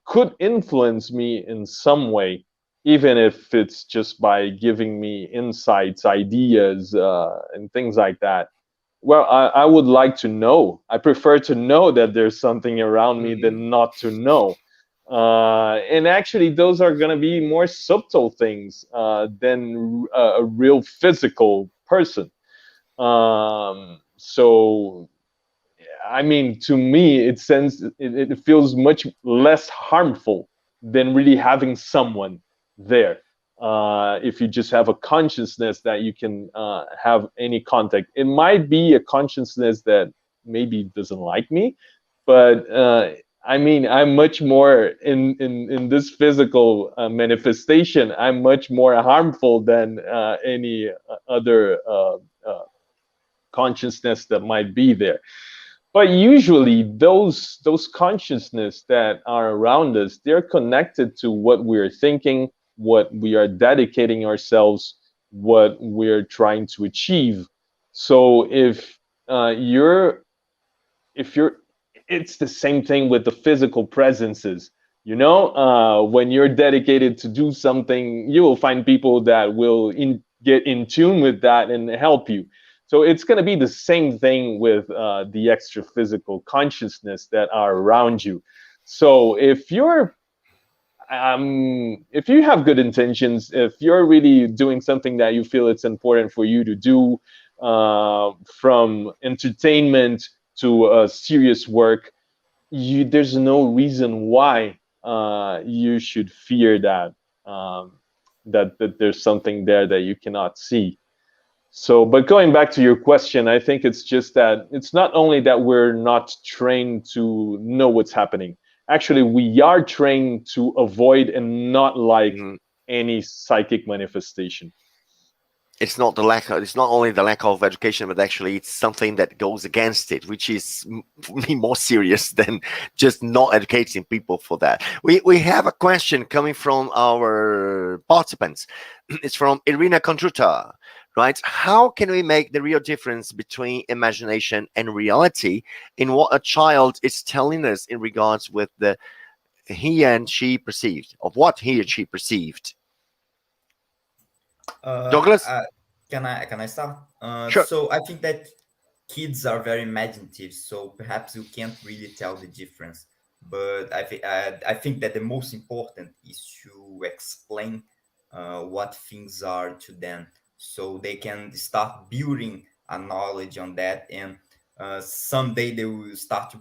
Speaker 5: could influence me in some way, even if it's just by giving me insights, ideas, and things like that. Well, I would like to know. I prefer to know that there's something around me than not to know. And actually, those are going to be more subtle things than a real physical person. So I mean, to me, it feels much less harmful than really having someone there. If you just have a consciousness that you can have any contact, it might be a consciousness that maybe doesn't like me, but I mean, I'm much more in this physical manifestation. I'm much more harmful than any other consciousness that might be there. But usually those consciousness that are around us, they're connected to what we're thinking, what we are dedicating ourselves, what we're trying to achieve. So if you're it's the same thing with the physical presences. When you're dedicated to do something, you will find people that will get in tune with that and help you. So it's going to be the same thing with the extra physical consciousness that are around you. So if you have good intentions, if you're really doing something that you feel it's important for you to do, from entertainment to serious work, there's no reason why you should fear that there's something there that you cannot see. So, but going back to your question, I think it's just that it's not only that we're not trained to know what's happening. Actually, we are trained to avoid and not like any psychic manifestation.
Speaker 2: It's not only the lack of education, but actually it's something that goes against it, which is for me more serious than just not educating people for that. We have a question coming from our participants. It's from Irina Kontruta, right? How can we make the real difference between imagination and reality in what a child is telling us in regards with he and she perceived, of what he or she perceived? Douglas?
Speaker 4: Can I start?
Speaker 2: Sure.
Speaker 4: So I think that kids are very imaginative, so perhaps you can't really tell the difference. But I think that the most important is to explain what things are to them, so they can start building a knowledge on that, and someday they will start to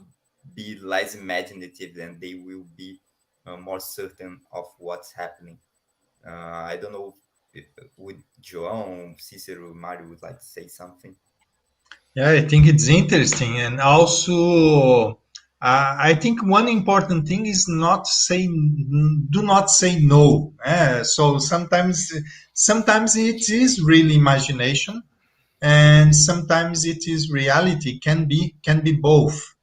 Speaker 4: be less imaginative, and they will be more certain of what's happening. I don't know would João, Cícero, Mario would like to say something?
Speaker 3: Yeah, I think it's interesting, and also I think one important thing is do not say no. So sometimes it is really imagination, and sometimes it is reality. Can be both.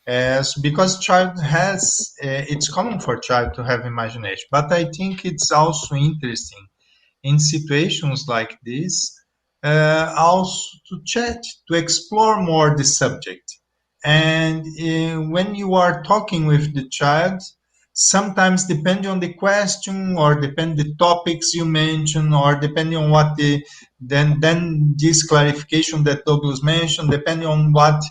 Speaker 3: Because child has it's common for child to have imagination, but I think it's also interesting in situations like this, also to chat, to explore more the subject. And when you are talking with the child, sometimes depending on the question or depend the topics you mention, or depending on what then this clarification that Douglas mentioned, depending on what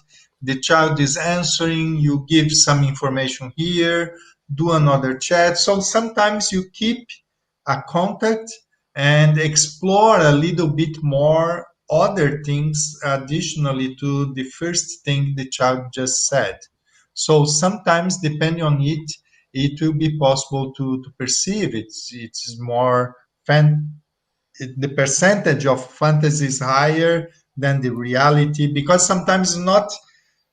Speaker 3: the child is answering, you give some information here, do another chat. So sometimes you keep a contact and explore a little bit more other things additionally to the first thing the child just said. So sometimes, depending on it, it will be possible to perceive it's more the percentage of fantasy is higher than the reality, because sometimes not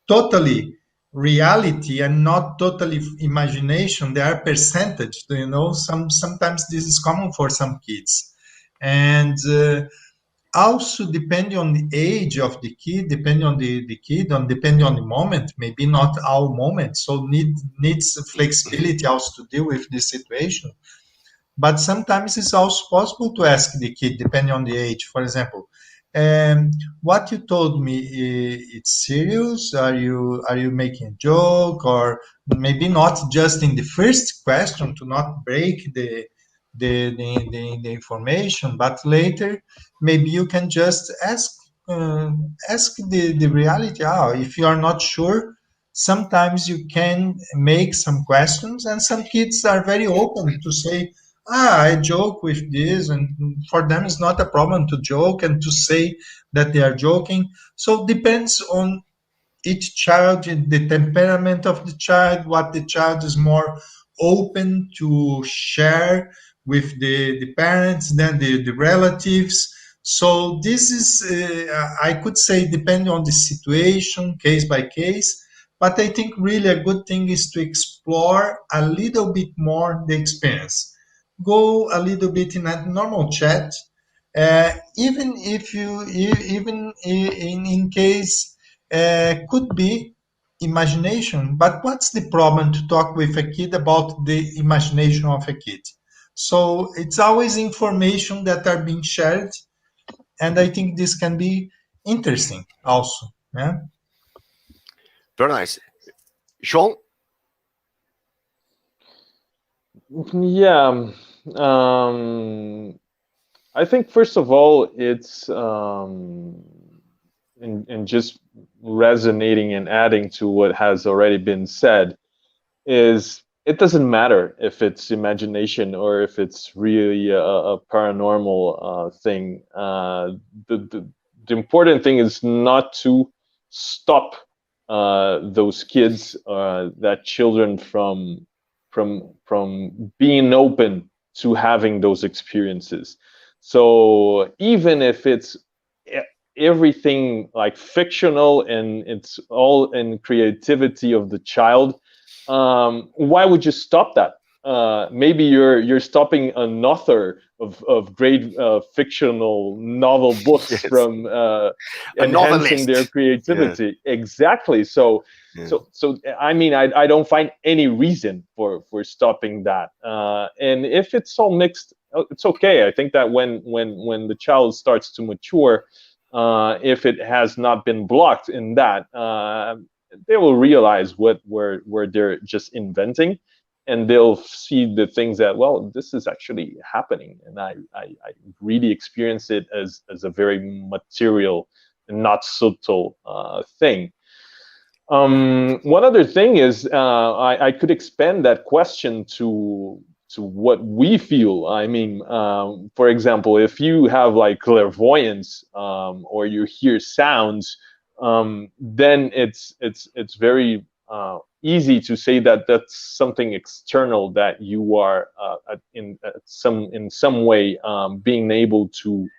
Speaker 3: totally reality and not totally imagination. They are percentage, sometimes this is common for some kids. And also depending on the age of the kid, depending on the kid, and depending on the moment, maybe not all moments, so needs flexibility also to deal with this situation. But sometimes it's also possible to ask the kid, depending on the age. For example, what you told me, it's serious? Are you making a joke? Or maybe not just in the first question to not break the information, but later maybe you can just ask the reality. If you are not sure, sometimes you can make some questions, and some kids are very open to say, I joke with this, and for them it's not a problem to joke and to say that they are joking. So depends on each child, the temperament of the child, what the child is more open to share with the parents than the relatives. So this is, I could say, depending on the situation, case by case. But I think really a good thing is to explore a little bit more the experience. Go a little bit in a normal chat, even if you, even in case could be imagination, but what's the problem to talk with a kid about the imagination of a kid? So it's always information that are being shared, and I think this can be interesting also. Yeah.
Speaker 2: Very nice. Sean?
Speaker 5: Yeah. I think first of all, it's and just resonating and adding to what has already been said, is it doesn't matter if it's imagination or if it's really a paranormal thing. The important thing is not to stop those kids, that children from being open to having those experiences. So even if it's everything like fictional and it's all in creativity of the child, why would you stop that? Maybe you're stopping an author of great fictional novel books
Speaker 2: Yes.
Speaker 5: from enhancing their creativity. Yeah. Exactly. So I mean, I don't find any reason for stopping that. And if it's all mixed, it's okay. I think that when the child starts to mature, if it has not been blocked in that, they will realize where they're just inventing, and they'll see the things that, well, this is actually happening, and I really experience it as a very material and not subtle thing. One other thing is, I could expand that question to what we feel. I mean, for example, if you have like clairvoyance, or you hear sounds, then it's very easy to say that that's something external that you are in some way being able to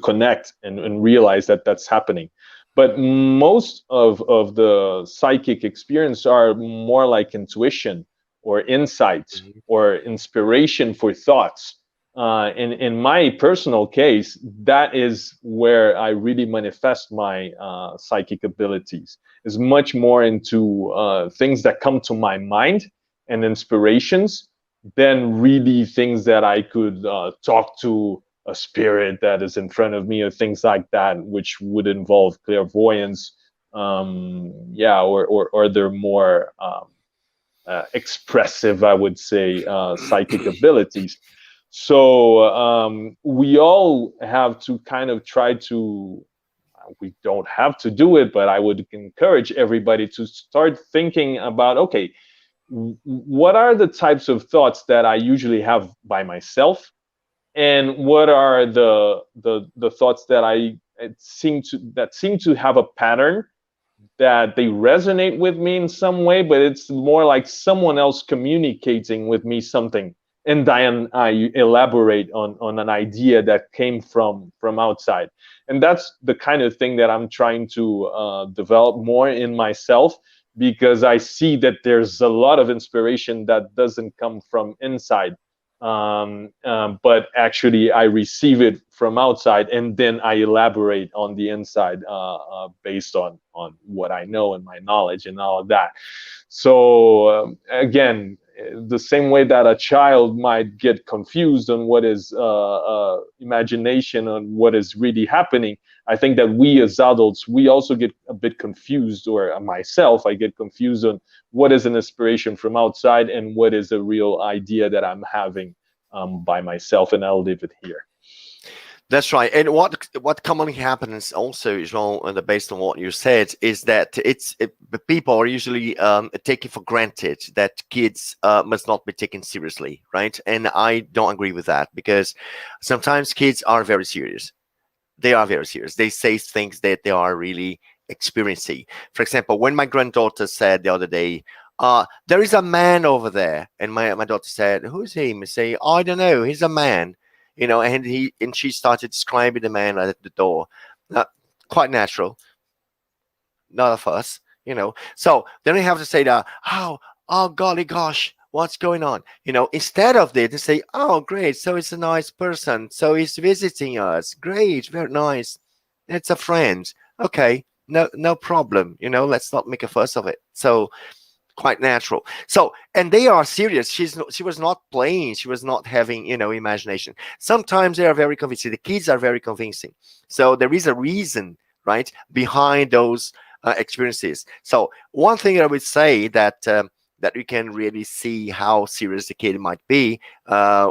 Speaker 5: connect and realize that that's happening. But most of the psychic experience are more like intuition or insights or inspiration for thoughts. In my personal case, that is where I really manifest my psychic abilities. Is much more into things that come to my mind and inspirations than really things that I could talk to a spirit that is in front of me or things like that, which would involve clairvoyance, or they're more expressive, I would say, psychic abilities. So we all have to kind of try to, we don't have to do it, but I would encourage everybody to start thinking about, okay, what are the types of thoughts that I usually have by myself? And what are the thoughts that seem to have a pattern, that they resonate with me in some way, but it's more like someone else communicating with me something, and then I elaborate on an idea that came from outside. And that's the kind of thing that I'm trying to develop more in myself, because I see that there's a lot of inspiration that doesn't come from inside. but actually I receive it from outside, and then I elaborate on the inside based on what I know and my knowledge and all of that. So again, the same way that a child might get confused on what is imagination and what is really happening, I think that we as adults, we also get a bit confused, or myself, I get confused on what is an inspiration from outside and what is a real idea that I'm having by myself, and I'll leave it here.
Speaker 2: That's right. And what commonly happens also, Jean, based on what you said, is that people are usually taking for granted that kids must not be taken seriously, right? And I don't agree with that, because sometimes kids are very serious. They are very serious. They say things that they are really experiencing. For example, when my granddaughter said the other day, there is a man over there, and my daughter said, "Who's he?" I say, "I don't know. He's a man." And she started describing the man at the door. Quite natural, not a fuss, So then we have to say that, oh golly gosh, what's going on? Instead of this, they say, "Oh great, so it's a nice person, so he's visiting us. Great, very nice. It's a friend. Okay, no problem. Let's not make a fuss of it." So quite natural. So, and they are serious. She was not playing. She was not having, imagination. Sometimes they are very convincing. The kids are very convincing. So there is a reason, right, behind those experiences. So one thing I would say that you can really see how serious the kid might be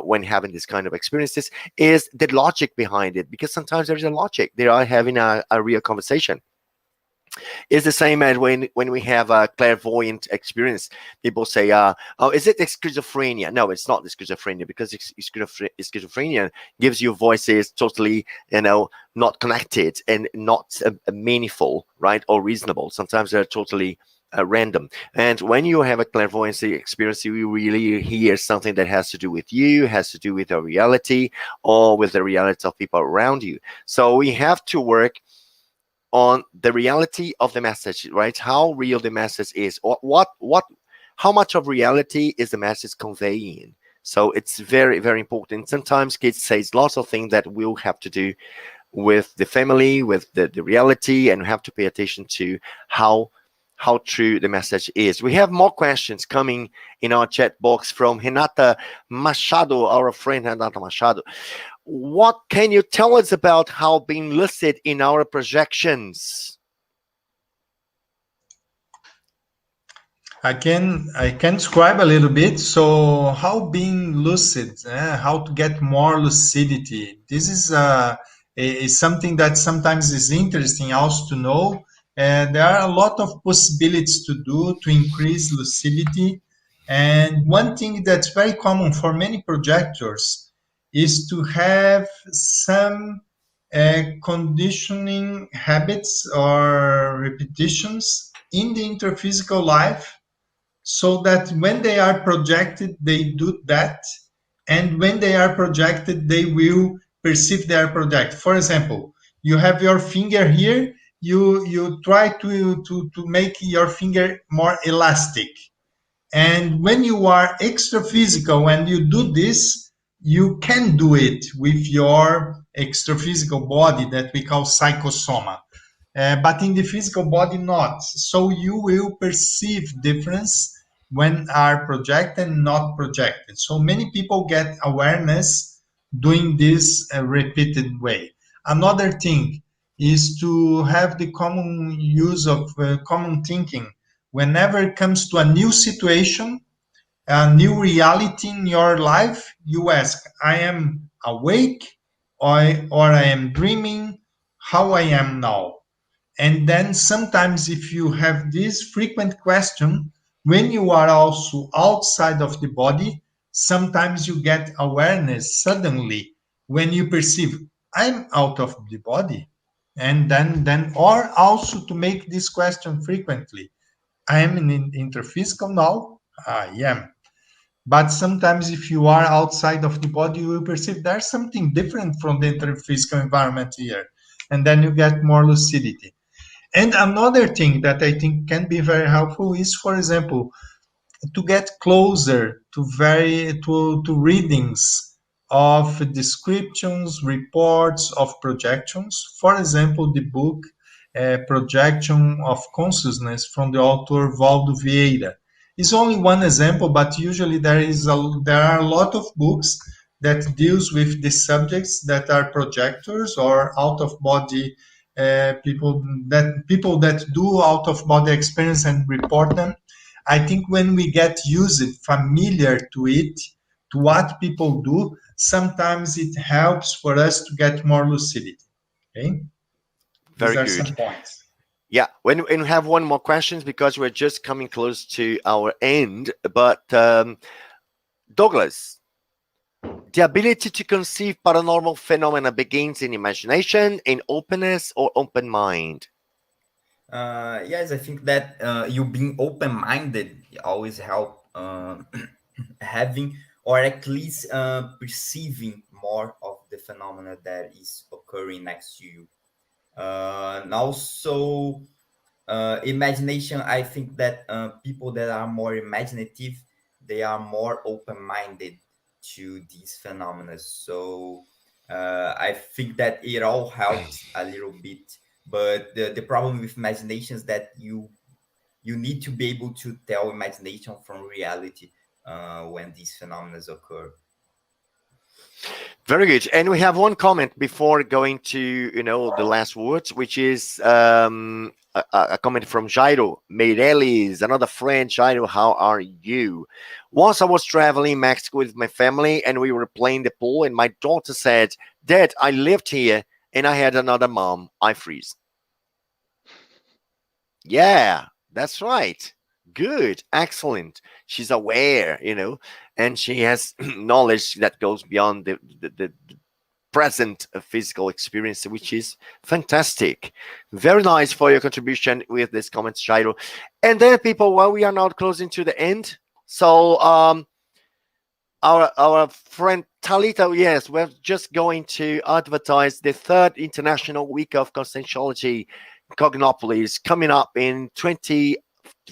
Speaker 2: when having this kind of experiences is the logic behind it. Because sometimes there is a logic. They are having a real conversation. It's the same as when we have a clairvoyant experience. People say, "Oh, is it schizophrenia?" No, it's not the schizophrenia, because schizophrenia gives you voices totally, not connected and not meaningful, right, or reasonable. Sometimes they're totally random. And when you have a clairvoyancy experience, you really hear something that has to do with you, has to do with your reality, or with the reality of people around you. So we have to work on the reality of the message, right? How real the message is, or how much of reality is the message conveying. So it's very, very important. Sometimes kids say lots of things that will have to do with the family, with the reality, and we have to pay attention to how true the message is. We have more questions coming in our chat box from Renata Machado, our friend Renata Machado. What can you tell us about how being lucid in our projections?
Speaker 3: I can describe a little bit. So how being lucid, how to get more lucidity. This is something that sometimes is interesting also to know. There are a lot of possibilities to do to increase lucidity. And one thing that's very common for many projectors is to have some conditioning habits or repetitions in the interphysical life, so that when they are projected, they do that. And when they are projected, they will perceive they are projected. For example, you have your finger here, you try to make your finger more elastic. And when you are extra physical and you do this, you can do it with your extra physical body that we call psychosoma. But in the physical body, not. So you will perceive difference when are projected and not projected. So many people get awareness doing this repeated way. Another thing is to have the common use of common thinking. Whenever it comes to a new situation, a new reality in your life, you ask, I am awake or I am dreaming, how I am now. And then sometimes if you have this frequent question, when you are also outside of the body, sometimes you get awareness suddenly when you perceive, I'm out of the body. And then or also to make this question frequently, I am in interphysical now, I am. But sometimes if you are outside of the body, you will perceive there's something different from the interphysical environment here. And then you get more lucidity. And another thing that I think can be very helpful is, for example, to get closer to readings of descriptions, reports of projections. For example, the book Projection of Consciousness from the author Valdo Vieira is only one example, but usually there are a lot of books that deals with the subjects that are projectors or out of body people that do out of body experience and report them. I think when we get used, familiar to it, to what people do, sometimes it helps for us to get more lucidity. Okay, these
Speaker 2: Very
Speaker 3: are
Speaker 2: good.
Speaker 3: some points.
Speaker 2: Yeah, when we have one more questions because we're just coming close to our end. But Douglas, the ability to conceive paranormal phenomena begins in imagination, in openness, or open mind.
Speaker 4: Yes, I think that you being open-minded always help having or at least perceiving more of the phenomena that is occurring next to you. And also, imagination, I think that people that are more imaginative, they are more open-minded to these phenomena. So I think that it all helps a little bit. But the problem with imagination is that you need to be able to tell imagination from reality when these phenomena occur.
Speaker 2: Very good. And we have one comment before going to the last words, which is a comment from Jairo Meireles, another friend. Jairo, how are you? Once I was traveling in Mexico with my family and we were playing the pool, and my daughter said, "Dad, I lived here and I had another mom. I freeze." Yeah, that's right. Good, excellent. She's aware, and she has knowledge that goes beyond the present physical experience, which is fantastic. Very nice for your contribution with this comments, Jairo. And then, people, while we are now closing to the end, so our friend Talita, yes, we're just going to advertise the 3rd International Week of Conscientiology Cognopolis coming up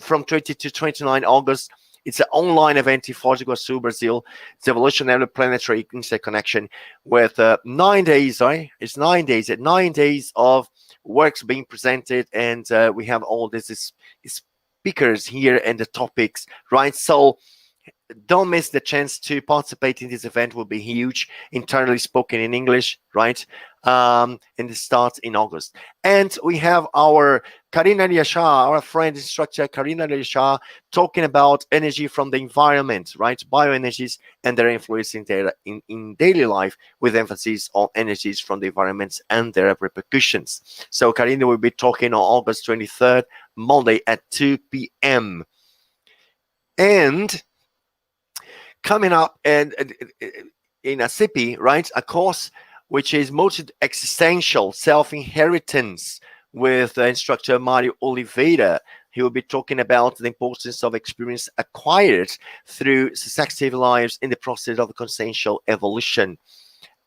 Speaker 2: from 20 to 29 August. It's an online event in Foz do Iguaçu, Brazil. It's evolutionary planetary interconnection with 9 days. Sorry, it's 9 days. 9 days of works being presented, and we have all these speakers here and the topics, right? So don't miss the chance to participate in this event. Will be huge, entirely spoken in English, right? And it starts in August. And we have our Karina Riasha, our friend instructor Karina Riasha, talking about energy from the environment, right? Bioenergies and their influence in daily life, with emphasis on energies from the environment and their repercussions. So Karina will be talking on August 23rd, Monday at 2 p.m. And coming up and in ASSIPI, right, a course which is multi-existential self-inheritance with instructor Mario Oliveira. He will be talking about the importance of experience acquired through successive lives in the process of consciential evolution.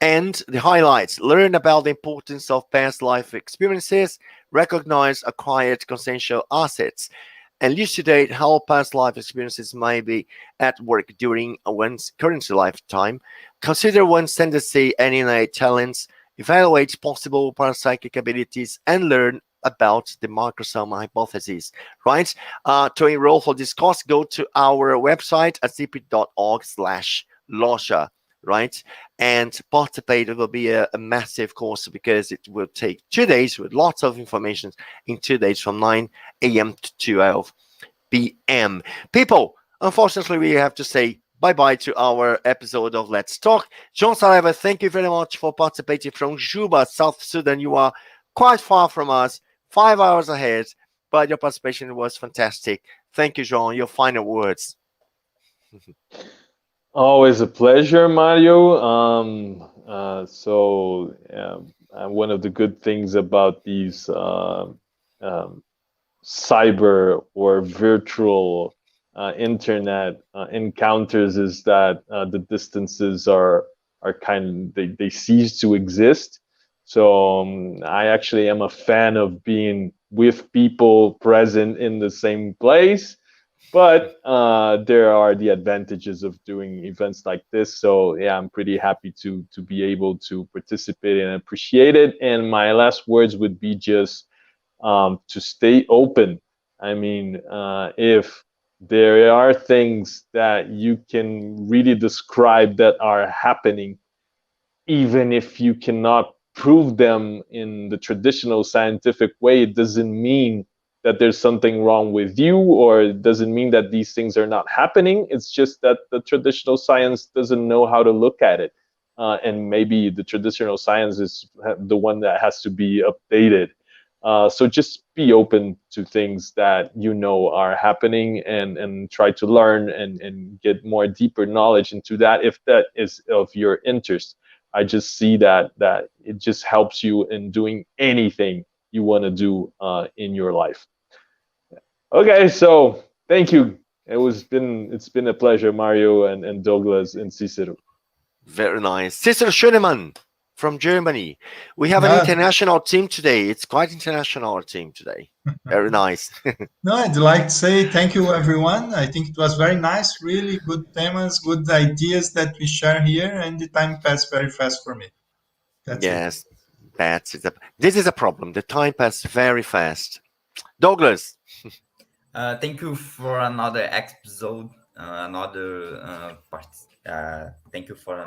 Speaker 2: And the highlights: learn about the importance of past life experiences, recognize acquired consciential assets, elucidate how past life experiences may be at work during one's current lifetime, consider one's tendency and innate talents, evaluate possible parapsychic abilities, and learn about the microsome hypothesis, right? To enroll for this course, go to our website at assipi.org/loja, right? And participate. It will be a massive course because it will take 2 days with lots of information in 2 days from 9 a.m. to 12 p.m. People, unfortunately, we have to say bye-bye to our episode of Let's Talk. John Saraiva, thank you very much for participating from Juba, South Sudan. You are quite far from us, 5 hours ahead, but your participation was fantastic. Thank you, John. Your final words.
Speaker 5: Always a pleasure, Mario. One of the good things about these cyber or virtual internet encounters is that the distances are they cease to exist. So I actually am a fan of being with people present in the same place. But there are the advantages of doing events like this. So yeah, I'm pretty happy to be able to participate and appreciate it. And my last words would be just to stay open. I mean, if there are things that you can really describe that are happening, even if you cannot prove them in the traditional scientific way, it doesn't mean that there's something wrong with you, or it doesn't mean that these things are not happening. It's just that the traditional science doesn't know how to look at it. And maybe the traditional science is the one that has to be updated. So just be open to things that you know are happening, and try to learn and get more deeper knowledge into that if that is of your interest. I just see that it just helps you in doing anything you want to do in your life. Okay, so thank you. It's been a pleasure, Mario and Douglas and Cicero.
Speaker 2: Very nice. Cicero Schönemann from Germany. We have an international team today. It's quite international, our team today. Very nice.
Speaker 3: No, I'd like to say thank you, everyone. I think it was very nice, really good themes, good ideas that we share here, and the time passed very fast for me. That's
Speaker 2: yes, that's it. This is a problem. The time passed very fast. Douglas.
Speaker 4: Thank you for another episode, thank you for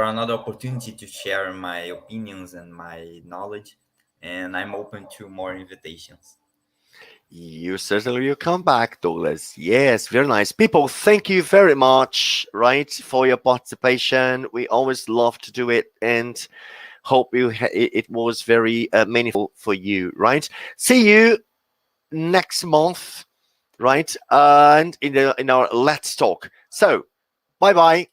Speaker 4: another opportunity to share my opinions and my knowledge, and I'm open to more invitations.
Speaker 2: You certainly will come back, Douglas. Yes, very nice. People, thank you very much, right, for your participation. We always love to do it, and hope it was very meaningful for you, right? See you next month, right? And in our Let's Talk. So, bye-bye.